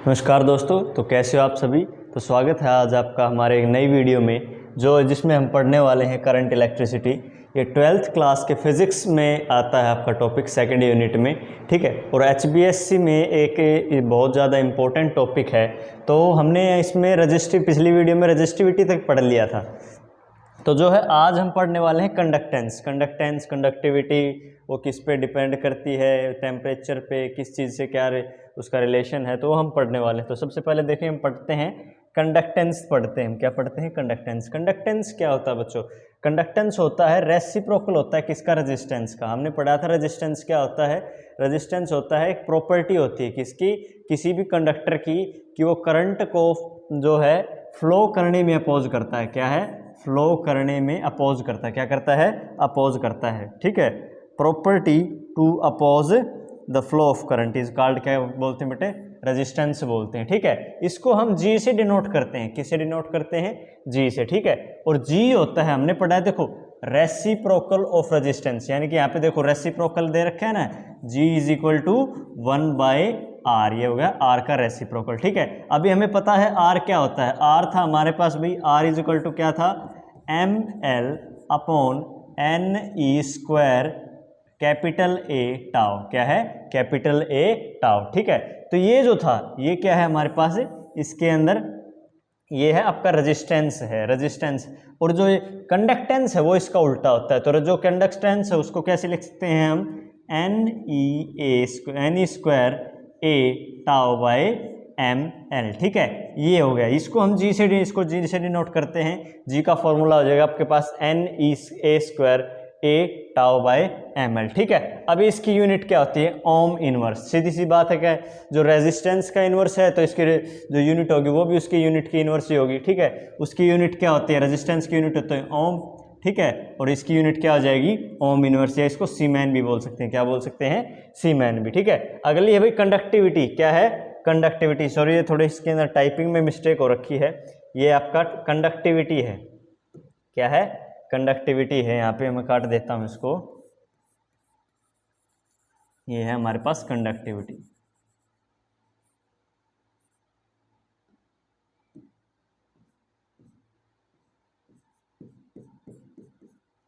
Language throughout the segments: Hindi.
नमस्कार दोस्तों, तो कैसे हो आप सभी। तो स्वागत है आज आपका हमारे एक नई वीडियो में जिसमें हम पढ़ने वाले हैं करंट इलेक्ट्रिसिटी। ये 12th क्लास के फिज़िक्स में आता है आपका टॉपिक सेकंड यूनिट में, ठीक है। और HBSC में एक बहुत ज़्यादा इम्पोर्टेंट टॉपिक है। तो हमने इसमें पिछली वीडियो में रजिस्टिविटी तक पढ़ लिया था। तो जो है आज हम पढ़ने वाले हैं कंडक्टेंस कंडक्टिविटी, वो किस पे डिपेंड करती है, टेम्परेचर पे, किस चीज़ से क्या उसका रिलेशन है, तो वो हम पढ़ने वाले हैं। तो सबसे पहले देखिए हम पढ़ते हैं कंडक्टेंस पढ़ते हैं। हम क्या पढ़ते हैं? कंडक्टेंस। कंडक्टेंस क्या होता है बच्चों? कंडक्टेंस होता है रेसिप्रोकल होता है किसका? रेजिस्टेंस का। हमने पढ़ा था रेजिस्टेंस क्या होता है। रेजिस्टेंस होता है एक प्रॉपर्टी होती है किसकी? किसी भी कंडक्टर की, कि वो करंट को जो है फ्लो करने में अपोज करता है। क्या है? फ्लो करने में अपोज करता है। क्या करता है? अपोज करता है, ठीक है। Property to oppose the flow of current is called, क्या बोलते हैं बेटे? रेजिस्टेंस बोलते हैं, ठीक है। इसको हम जी से डिनोट करते हैं। किससे डिनोट करते हैं? जी से, ठीक है। और जी होता है, हमने पढ़ा है देखो, रेसिप्रोकल ऑफ रेजिस्टेंस। यानी कि यहाँ पे देखो रेसिप्रोकल दे रखा है ना, जी इज इक्वल टू 1/r। ये हो गया आर का रेसिप्रोकल, ठीक है। अभी हमें पता है आर क्या होता है। आर था हमारे पास भाई, आर इज इक्वल टू क्या था? ml upon NE² capital A tau. क्या है? कैपिटल A टाउ, ठीक है। तो ये जो था, ये क्या है हमारे पास? इसके अंदर ये है आपका रेजिस्टेंस है, रेजिस्टेंस। और जो कंडक्टेंस है वो इसका उल्टा होता है। तो जो कंडक्टेंस है उसको कैसे लिख सकते हैं हम? NE² A tau by ml, ठीक है। ये हो गया। इसको हम जी से डिनोट करते हैं। जी का फॉर्मूला हो जाएगा आपके पास NE² A tau by ml, ठीक है। अभी इसकी यूनिट क्या होती है? Ohm inverse. सीधी सी बात है, क्या जो रेजिस्टेंस का इनवर्स है तो इसकी जो यूनिट होगी वो भी उसकी यूनिट की इनवर्स ही होगी, ठीक है। उसकी यूनिट क्या होती है? रेजिस्टेंस की यूनिट होती है ओम, ठीक है। और इसकी यूनिट क्या हो जाएगी? ओम इनवर्स, या इसको सीमेन भी बोल सकते हैं। क्या बोल सकते हैं? सीमेन भी, ठीक है। अगली है भाई कंडक्टिविटी। क्या है? कंडक्टिविटी। सॉरी, ये थोड़ी इसके अंदर टाइपिंग में मिस्टेक हो रखी है। ये आपका कंडक्टिविटी है। क्या है? कंडक्टिविटी है। यहाँ पे मैं काट देता हूँ इसको। ये है हमारे पास कंडक्टिविटी।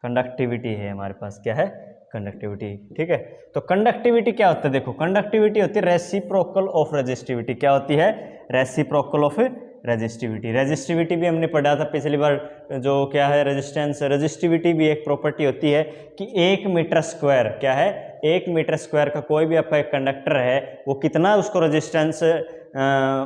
कंडक्टिविटी है हमारे पास। क्या है? कंडक्टिविटी, ठीक है। तो कंडक्टिविटी क्या होता है? देखो, कंडक्टिविटी होती है रेसिप्रोकल ऑफ रेजिस्टिविटी। क्या होती है? Reciprocal of resistivity. रेजिस्टिविटी भी हमने पढ़ा था पिछली बार। जो क्या है रेजिस्टेंस, रेजिस्टिविटी भी एक प्रॉपर्टी होती है कि 1 मीटर स्क्वायर, क्या है? 1 मीटर स्क्वायर का कोई भी आपका एक कंडक्टर है, वो कितना उसको रेजिस्टेंस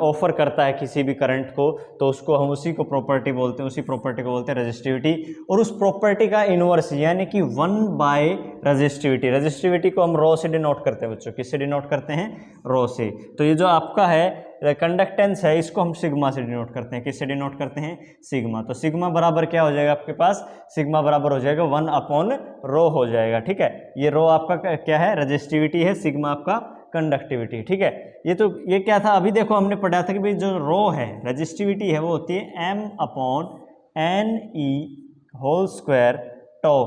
ऑफर करता है किसी भी करंट को, तो उसको हम उसी को प्रॉपर्टी बोलते हैं, उसी प्रॉपर्टी को बोलते हैं रेजिस्टिविटी। और उस प्रॉपर्टी का इनवर्स यानी कि 1/रेजिस्टिविटी। रेजिस्टिविटी को हम रो से डिनोट करते हैं बच्चों। किससे डिनोट करते हैं? रो से। तो ये जो आपका है कंडक्टेंस है, इसको हम सिग्मा से डिनोट करते हैं। किससे डिनोट करते हैं? सिग्मा। तो सिग्मा बराबर क्या हो जाएगा आपके पास? सिग्मा बराबर हो जाएगा 1/रो हो जाएगा, ठीक है। ये रो आपका क्या है? रेजिस्टिविटी है। सिग्मा आपका कंडक्टिविटी, ठीक है। ये क्या था? अभी देखो हमने पढ़ा था कि भाई जो रो है, रेजिस्टिविटी है, वो होती है m/Ne² टो।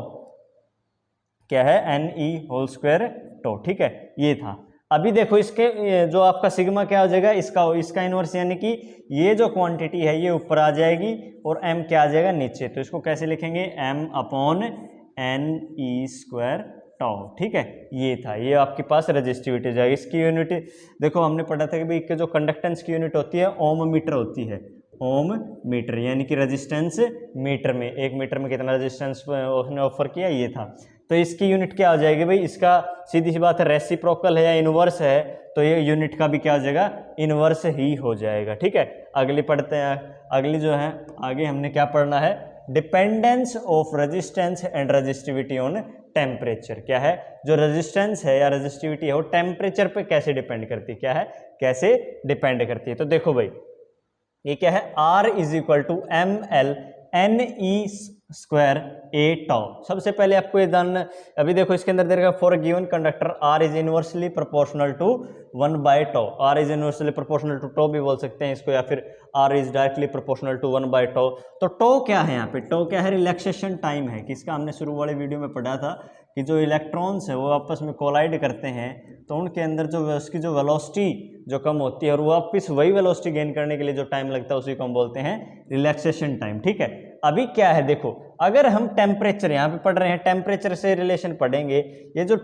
क्या है? Ne² टो, ठीक है। ये था। अभी देखो इसके जो आपका सिग्मा क्या हो जाएगा? इसका इनवर्स, यानी कि ये जो क्वांटिटी है ये ऊपर आ जाएगी और m क्या आ जाएगा? नीचे। तो इसको कैसे लिखेंगे? m/Ne² टो, ठीक है। ये था, ये आपके पास रेजिस्टिविटी हो जाएगी। इसकी यूनिट देखो हमने पढ़ा था कि भाई जो कंडक्टेंस की यूनिट होती है ओम मीटर होती है। ओम मीटर यानी कि रेजिस्टेंस मीटर में, 1 मीटर में कितना रेजिस्टेंस उसने ऑफर किया, ये था। तो इसकी यूनिट क्या हो जाएगी भाई? इसका सीधी सी बात है, रेसिप्रोकल है या इनवर्स है, तो ये यूनिट का भी क्या हो जाएगा? इनवर्स ही हो जाएगा, ठीक है। अगली पढ़ते हैं। अगली जो है, आगे हमने क्या पढ़ना है? Dependence of resistance and resistivity on temperature. क्या है? जो रेजिस्टेंस है या रेजिस्टिविटी है वो टेम्परेचर पे कैसे डिपेंड करती है? क्या है? कैसे डिपेंड करती है? तो देखो भाई, ये क्या है? R is equal to ml Ne² A tau. सबसे पहले आपको ये जानना, अभी देखो इसके अंदर देगा for given conductor R is inversely proportional to 1/टॉ। R is inversely proportional to tau भी बोल सकते हैं इसको, या फिर R is directly proportional to 1/टॉ। तो टॉ क्या है यहाँ पे? टॉ क्या है? रिलैक्सेशन टाइम है। किसका? हमने शुरू वाले वीडियो में पढ़ा था कि जो इलेक्ट्रॉन्स है वो आपस में कोलाइड करते हैं तो उनके अंदर जो उसकी जो वेलोसिटी जो कम होती है और वो वापस वही वेलोसिटी गेन करने के लिए जो टाइम लगता है उसी को हम बोलते हैं रिलैक्सेशन टाइम। ठीक है, अभी क्या है देखो, अगर हम टेम्परेचर यहाँ पे पढ़ रहे हैं, टेम्परेचर से रिलेशन पढ़ेंगे, ये जो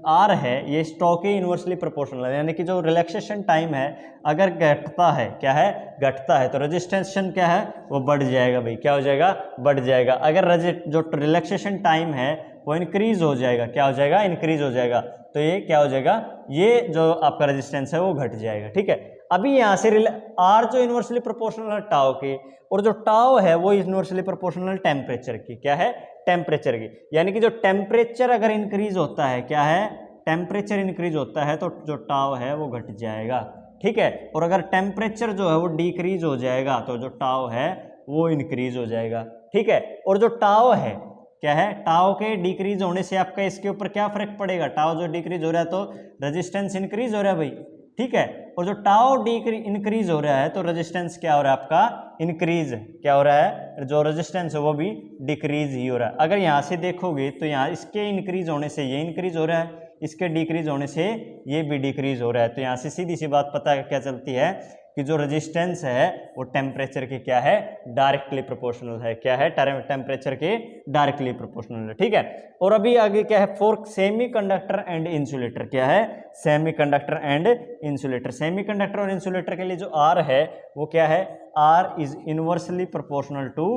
आर है ये स्टोक्स इन्वर्सली प्रोपोर्शनल है, यानी कि जो रिलैक्सेशन टाइम है अगर घटता है, क्या है, घटता है, तो रजिस्टेंशन क्या है, वो बढ़ जाएगा भाई, क्या हो जाएगा, बढ़ जाएगा। अगर जो रिलैक्सेशन टाइम है वो इंक्रीज हो जाएगा, क्या हो जाएगा, इंक्रीज हो जाएगा, तो ये क्या हो जाएगा, ये जो आपका रेजिस्टेंस है वो घट जाएगा। ठीक है, अभी यहाँ से आर जो इन्वर्सली प्रोपोर्शनल है टाउ के, और जो टाउ है वो इन्वर्सली प्रोपोर्शनल टेम्परेचर की, क्या है, टेम्परेचर की, यानी कि जो टेम्परेचर अगर इंक्रीज होता है, क्या है, टेम्परेचर इंक्रीज होता है तो जो टाउ है वो घट जाएगा। ठीक है, और अगर टेम्परेचर जो है वो डिक्रीज हो जाएगा तो जो टाउ है वो इंक्रीज हो जाएगा। ठीक है, और जो टाउ है क्या है, टाउ के डिक्रीज होने से आपका इसके ऊपर क्या फर्क पड़ेगा, टाउ जो डिक्रीज हो रहा है तो रेजिस्टेंस इंक्रीज हो रहा है भाई। ठीक है, और जो टाउ इंक्रीज हो रहा है तो रेजिस्टेंस क्या हो रहा है आपका, इंक्रीज, क्या हो रहा है, जो रेजिस्टेंस है वो भी डिक्रीज ही हो रहा है। अगर यहाँ से देखोगे तो यहाँ इसके इंक्रीज होने से ये इंक्रीज हो रहा है, इसके डिक्रीज होने से ये भी डिक्रीज हो रहा है, तो यहाँ से सीधी सी बात पता क्या चलती है कि जो रेजिस्टेंस है वो टेम्परेचर के क्या है, डायरेक्टली प्रोपोर्शनल है, क्या है, टेम्परेचर के डायरेक्टली प्रोपोर्शनल है। ठीक है, और अभी आगे क्या है, फॉर सेमीकंडक्टर एंड इंसुलेटर, क्या है, सेमीकंडक्टर एंड इंसुलेटर, सेमीकंडक्टर और इंसुलेटर के लिए जो आर है वो क्या है, R is inversely proportional to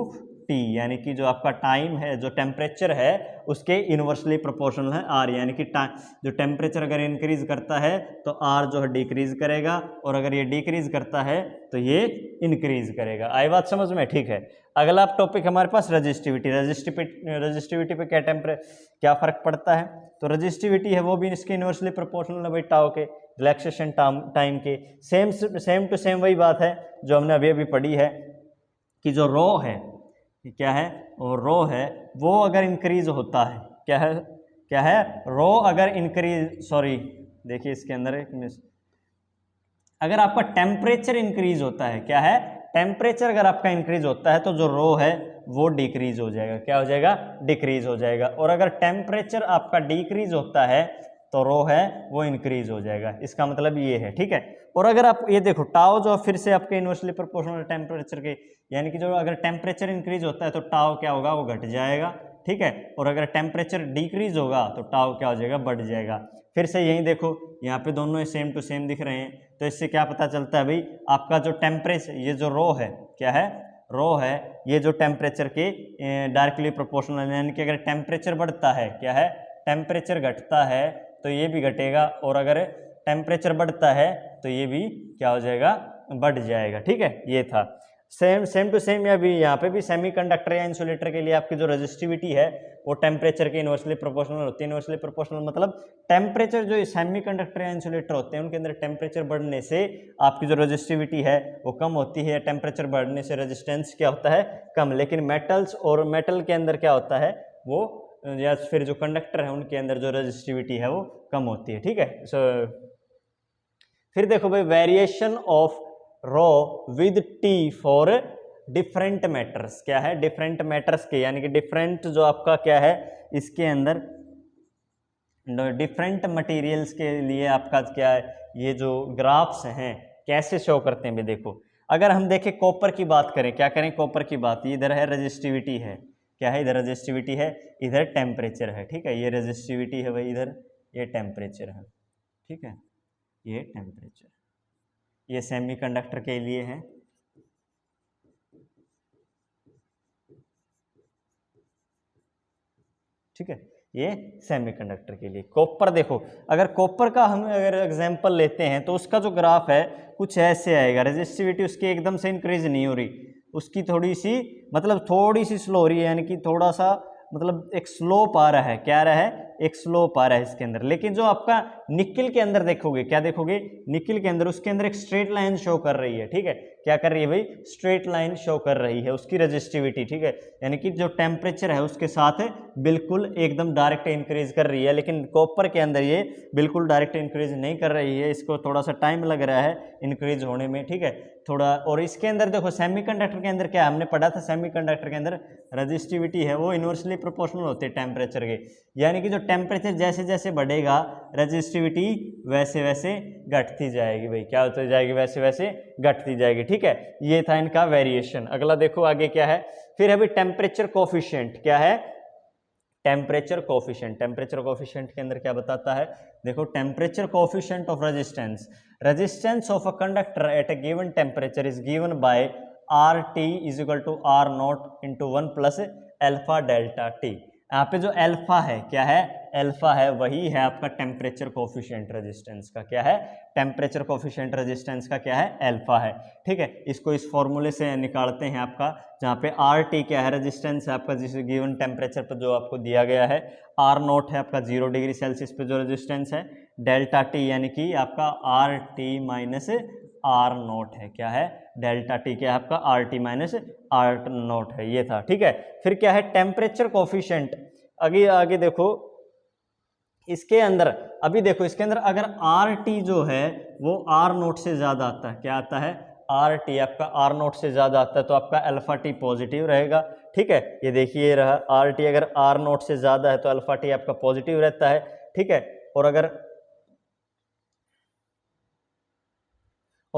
T, यानी कि जो आपका टाइम है, जो टेम्परेचर है उसके इनवर्सली प्रोपोर्शनल है आर, यानी कि जो टेम्परेचर अगर इंक्रीज करता है तो आर जो है डिक्रीज करेगा, और अगर ये डिक्रीज करता है तो ये इंक्रीज करेगा। आई बात समझ में? ठीक है, अगला टॉपिक हमारे पास रजिस्टिविटी। रजिस्टिविटी पे क्या फर्क पड़ता है, तो रजिस्टिविटी है वो भी इसके इनवर्सली प्रोपोर्शनल है भाई टाउ के रिलैक्सेशन टाइम के। सेम टू सेम वही बात है जो हमने अभी अभी पढ़ी है कि जो रो है, क्या है, और रो है वो अगर इंक्रीज होता है, क्या है, क्या है, रो अगर इंक्रीज, सॉरी देखिए इसके अंदर एक मिस, अगर आपका टेम्परेचर इंक्रीज होता है, क्या है, टेम्परेचर अगर आपका इंक्रीज होता है तो जो रो है वो डिक्रीज हो जाएगा, क्या हो जाएगा, डिक्रीज हो जाएगा, और अगर टेम्परेचर आपका डिक्रीज होता है तो रो है वो इंक्रीज हो जाएगा, इसका मतलब ये है। ठीक है, और अगर आप ये देखो टाउ जो फिर से आपके इनवर्सली प्रोपोर्शनल टेम्परेचर के, यानी कि जो अगर टेम्परेचर इंक्रीज होता है तो टाउ क्या होगा, वो घट जाएगा। ठीक है, और अगर टेम्परेचर डिक्रीज होगा तो टाउ क्या हो जाएगा, बढ़ जाएगा। फिर से यही देखो, यहाँ पे दोनों सेम टू सेम दिख रहे हैं, तो इससे क्या पता चलता है भाई, आपका जो टेम्परेचर, ये जो रो है, क्या है, रो है, ये जो टेम्परेचर के डायरेक्टली प्रोपोर्शनल, यानी कि अगर टेम्परेचर बढ़ता है, क्या है, टेम्परेचर घटता है तो ये भी घटेगा, और अगर टेम्परेचर बढ़ता है तो ये भी क्या हो जाएगा, बढ़ जाएगा। ठीक है, ये था सेम टू सेम। या भी यहाँ पे भी सेमीकंडक्टर या इंसुलेटर के लिए आपकी जो रेजिस्टिविटी है वो टेम्परेचर के इनवर्सली प्रोपोर्शनल होती है। इनवर्सली प्रोपोर्शनल मतलब टेम्परेचर, जो सेमीकंडक्टर या इंसुलेटर होते हैं उनके अंदर टेम्परेचर बढ़ने से आपकी जो रेजिस्टिविटी है वो कम होती है, टेम्परेचर बढ़ने से रेजिस्टेंस क्या होता है, कम। लेकिन मेटल्स और मेटल के अंदर क्या होता है, वो या फिर जो कंडक्टर है उनके अंदर जो रेजिस्टिविटी है वो कम होती है। ठीक है, फिर देखो भाई, variation of rho with T for different matters, क्या है, डिफरेंट मैटर्स के, यानी कि डिफरेंट जो आपका क्या है इसके अंदर डिफरेंट मटेरियल्स के लिए आपका क्या है, ये जो ग्राफ्स हैं कैसे शो करते हैं भी देखो। अगर हम देखें कॉपर की बात करें, क्या करें, कॉपर की बात, इधर है रेजिस्टिविटी है, क्या है, इधर रेजिस्टिविटी है, इधर टेम्परेचर है। ठीक है, ये रेजिस्टिविटी है भाई, इधर ये टेम्परेचर है। ठीक है, ये टेम्परेचर, ये सेमीकंडक्टर के लिए है। ठीक है, ये सेमीकंडक्टर के लिए। कॉपर देखो, अगर कॉपर का हम अगर एग्जांपल लेते हैं तो उसका जो ग्राफ है कुछ ऐसे आएगा, रेजिस्टिविटी उसकी एकदम से इंक्रीज नहीं हो रही, उसकी थोड़ी सी मतलब थोड़ी सी स्लो हो रही है, यानी कि थोड़ा सा मतलब एक स्लोप आ रहा है, क्या आ रहा है, एक स्लोप आ रहा है इसके अंदर। लेकिन जो आपका निकिल के अंदर देखोगे, क्या देखोगे, निकिल के अंदर, उसके अंदर एक स्ट्रेट लाइन शो कर रही है, ठीक है, क्या कर रही है भाई, स्ट्रेट लाइन शो कर रही है उसकी रेजिस्टिविटी, ठीक है, यानी कि जो टेम्परेचर है उसके साथ बिल्कुल एकदम डायरेक्ट इंक्रीज कर रही है। लेकिन कॉपर के अंदर ये बिल्कुल डायरेक्ट इंक्रीज नहीं कर रही है, इसको थोड़ा सा टाइम लग रहा है इंक्रीज होने में, ठीक है, थोड़ा। और इसके अंदर देखो सेमीकंडक्टर के अंदर क्या हमने पढ़ा था, सेमीकंडक्टर के अंदर रेजिस्टिविटी है वो इन्वर्सली प्रोपोर्शनल होती है टेम्परेचर के, यानी कि जो टेम्परेचर जैसे जैसे बढ़ेगा रेजिस्टिविटी वैसे वैसे घटती जाएगी भाई, क्या होती जाएगी, वैसे वैसे घटती जाएगी, ठीक है। ये था इनका वेरिएशन। अगला देखो आगे क्या है, फिर अभी टेम्परेचर कोफिशिएंट क्या है, टेम्परेचर कोफिशिएंट। टेम्परेचर कोफिशिएंट के अंदर क्या बताता है, देखो, temperature coefficient of resistance, resistance of a conductor at a given temperature is given by R T is equal to R naught into 1 plus alpha delta T. यहाँ पे जो एल्फा है, क्या है, एल्फा है, वही है आपका टेम्परेचर कोफिशिएंट रेजिस्टेंस का, क्या है, टेम्परेचर कोफिशिएंट रेजिस्टेंस का क्या है, एल्फा है, ठीक है। इसको इस फॉर्मूले से निकालते हैं आपका, जहाँ पे आर टी क्या है, रेजिस्टेंस है आपका जिस गिवन टेम्परेचर पर जो आपको दिया गया है, आर नॉट है आपका 0 डिग्री सेल्सियस पे जो रेजिस्टेंस है, डेल्टा टी यानी कि आपका R T minus R naught है, क्या है, डेल्टा टी क्या है आपका R T minus R naught है, ये था, ठीक है। फिर क्या है टेम्परेचर कोफिशिएंट, आगे आगे देखो इसके अंदर, अभी देखो इसके अंदर अगर आर टी जो है वो आर नॉट से ज़्यादा आता है, क्या आता है, आर टी आपका आर नॉट से ज़्यादा आता है, तो आपका अल्फा टी पॉजिटिव रहेगा, ठीक है। ये देखिए रहा आर टी अगर आर नॉट से ज़्यादा है तो अल्फा टी आपका पॉजिटिव रहता है, ठीक है। और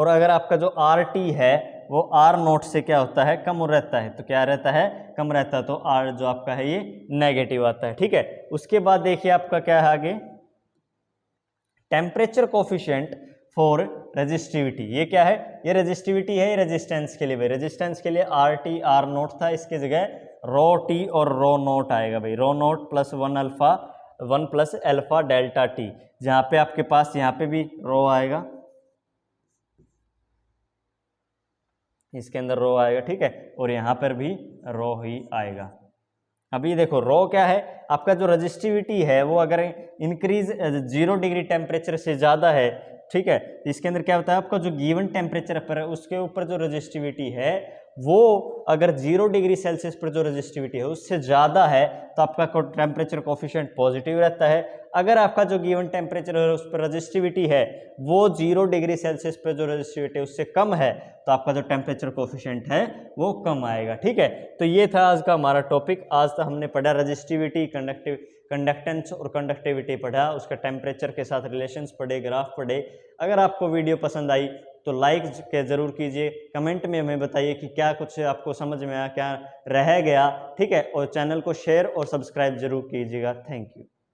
अगर आपका जो आर टी है वो आर नॉट से क्या होता है, कम रहता है, तो क्या रहता है, कम रहता है, तो आर जो आपका है ये नेगेटिव आता है, ठीक है। उसके बाद देखिए आपका क्या है आगे, टेम्परेचर कोफिशिएंट फॉर रेजिस्टिविटी, ये क्या है, ये रेजिस्टिविटी है, ये रेजिस्टेंस के लिए भाई, रेजिस्टेंस के लिए आर टी आर नॉट था, इसके जगह रो टी और रो नॉट आएगा भाई, rho naught plus 1 plus alpha delta T, जहाँ पे आपके पास यहाँ पे भी रो आएगा, इसके अंदर रो आएगा, ठीक है, और यहाँ पर भी रो ही आएगा। अभी देखो रो क्या है, आपका जो रजिस्टिविटी है वो अगर इंक्रीज 0 डिग्री टेम्परेचर से ज़्यादा है, ठीक है, इसके अंदर क्या होता है, आपका जो गिवन टेम्परेचर पर है उसके ऊपर जो रजिस्टिविटी है वो अगर 0 डिग्री सेल्सियस पर जो रजिस्टिविटी है उससे ज़्यादा है तो आपका टेम्परेचर कोफिशिएंट पॉजिटिव रहता है। अगर आपका जो गिवन टेम्परेचर है उस पर रजिस्टिविटी है वो 0 डिग्री सेल्सियस पर जो रजिस्टिविटी है उससे कम है तो आपका जो टेम्परेचर कोफिशिएंट है वो कम आएगा, ठीक है। तो ये था आज का हमारा टॉपिक। आज तक हमने पढ़ा रजिस्टिविटी, कंडक्टेंस और कंडक्टिविटी पढ़ा, उसका टेम्परेचर के साथ रिलेशंस पढ़े, ग्राफ पढ़े। अगर आपको वीडियो पसंद आई तो लाइक के ज़रूर कीजिए, कमेंट में हमें बताइए कि क्या कुछ आपको समझ में आया, क्या रह गया, ठीक है, और चैनल को शेयर और सब्सक्राइब जरूर कीजिएगा। Thank you.